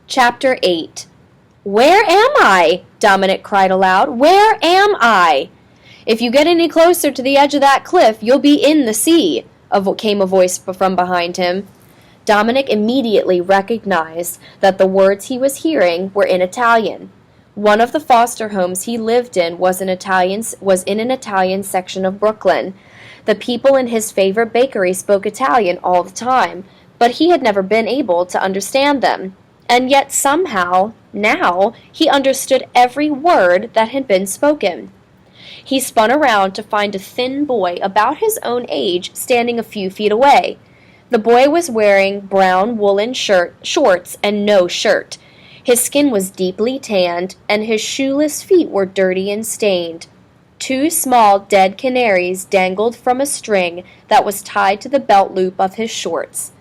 Chapter 8. "Where am I?" Dominic cried aloud. "Where am I?" "If you get any closer to the edge of that cliff, you'll be in the sea," came a voice from behind him. Dominic immediately recognized that the words he was hearing were in Italian. One of the foster homes he lived in was in an Italian section of Brooklyn. The people in his favorite bakery spoke Italian all the time, but he had never been able to understand them. And yet somehow, now, he understood every word that had been spoken. He spun around to find a thin boy about his own age standing a few feet away. The boy was wearing brown woolen shorts and no shirt. His skin was deeply tanned, and his shoeless feet were dirty and stained. Two small dead canaries dangled from a string that was tied to the belt loop of his shorts.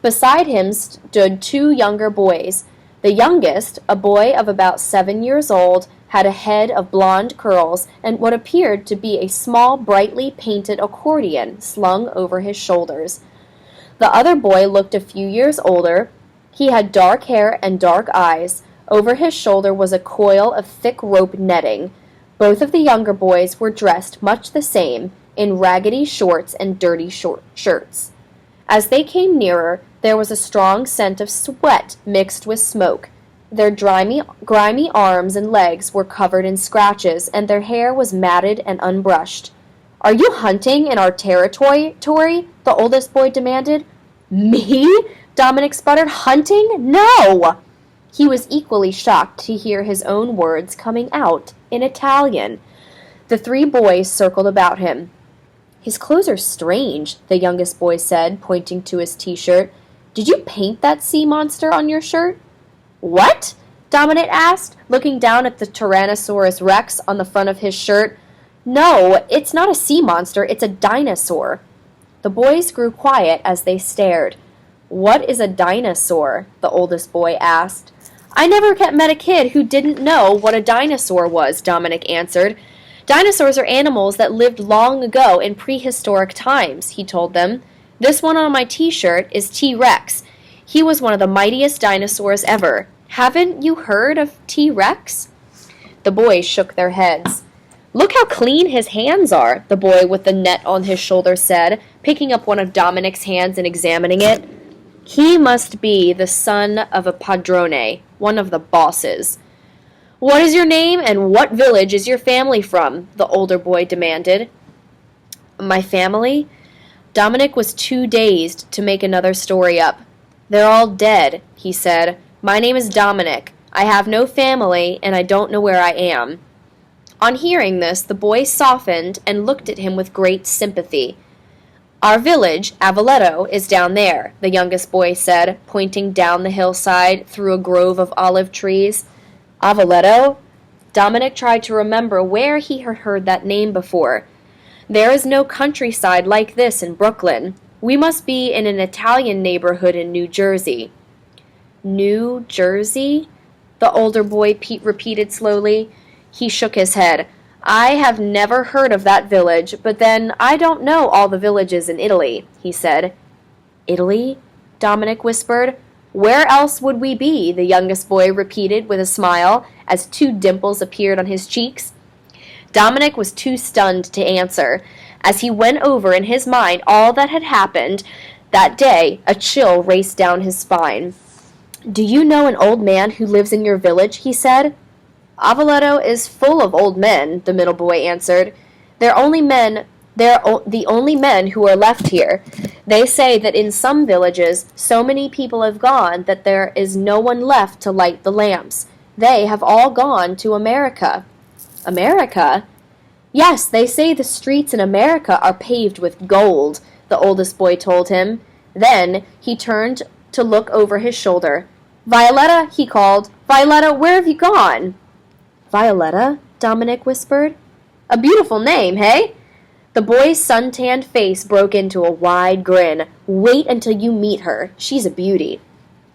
Beside him stood two younger boys. The youngest, a boy of about 7 years old, had a head of blonde curls and what appeared to be a small, brightly painted accordion slung over his shoulders. The other boy looked a few years older. He had dark hair and dark eyes. Over his shoulder was a coil of thick rope netting. Both of the younger boys were dressed much the same, in raggedy shorts and dirty shirts. As they came nearer, there was a strong scent of sweat mixed with smoke. Their grimy arms and legs were covered in scratches, and their hair was matted and unbrushed. "Are you hunting in our territory?" the oldest boy demanded. "Me?" Dominic sputtered. "Hunting? No!" He was equally shocked to hear his own words coming out in Italian. The three boys circled about him. "His clothes are strange," the youngest boy said, pointing to his t-shirt. "Did you paint that sea monster on your shirt?" "What?" Dominic asked, looking down at the Tyrannosaurus Rex on the front of his shirt. "No, it's not a sea monster, it's a dinosaur." The boys grew quiet as they stared. "What is a dinosaur?" the oldest boy asked. "I never met a kid who didn't know what a dinosaur was," Dominic answered. "Dinosaurs are animals that lived long ago in prehistoric times," he told them. "This one on my t-shirt is T-Rex. He was one of the mightiest dinosaurs ever. Haven't you heard of T-Rex?" The boys shook their heads. "Look how clean his hands are," the boy with the net on his shoulder said, picking up one of Dominic's hands and examining it. "He must be the son of a padrone, one of the bosses." "What is your name and what village is your family from?" the older boy demanded. "My family?" Dominic was too dazed to make another story up. "They're all dead," he said. "My name is Dominic. I have no family, and I don't know where I am." On hearing this, the boy softened and looked at him with great sympathy. "Our village, Avoletto, is down there," the youngest boy said, pointing down the hillside through a grove of olive trees. "Avoletto?" Dominic tried to remember where he had heard that name before. "There is no countryside like this in Brooklyn. We must be in an Italian neighborhood in New Jersey." "New Jersey?" the older boy repeated slowly. He shook his head. "I have never heard of that village, but then I don't know all the villages in Italy," he said. "Italy?" Dominic whispered. "Where else would we be?" the youngest boy repeated with a smile, as two dimples appeared on his cheeks. Dominic was too stunned to answer. As he went over in his mind all that had happened that day, a chill raced down his spine. "Do you know an old man who lives in your village?" he said. "Avoletto is full of old men," the middle boy answered. They're the only men who are left here. They say that in some villages so many people have gone that there is no one left to light the lamps. They have all gone to America." "America?" "Yes, they say the streets in America are paved with gold," the oldest boy told him. Then he turned to look over his shoulder. "Violetta," he called. "Violetta, where have you gone?" "Violetta?" Dominic whispered. "A beautiful name, hey?" The boy's suntanned face broke into a wide grin. "Wait until you meet her. She's a beauty."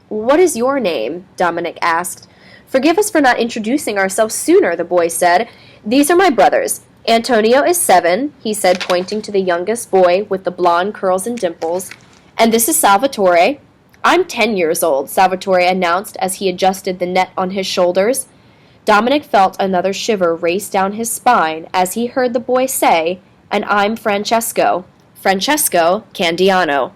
"What is your name?" Dominic asked. "Forgive us for not introducing ourselves sooner," the boy said. "These are my brothers. Antonio is 7, he said, pointing to the youngest boy with the blonde curls and dimples. "And this is Salvatore." I'm 10 years old, Salvatore announced as he adjusted the net on his shoulders. Dominic felt another shiver race down his spine as he heard the boy say, "And I'm Francesco. Francesco Candiano."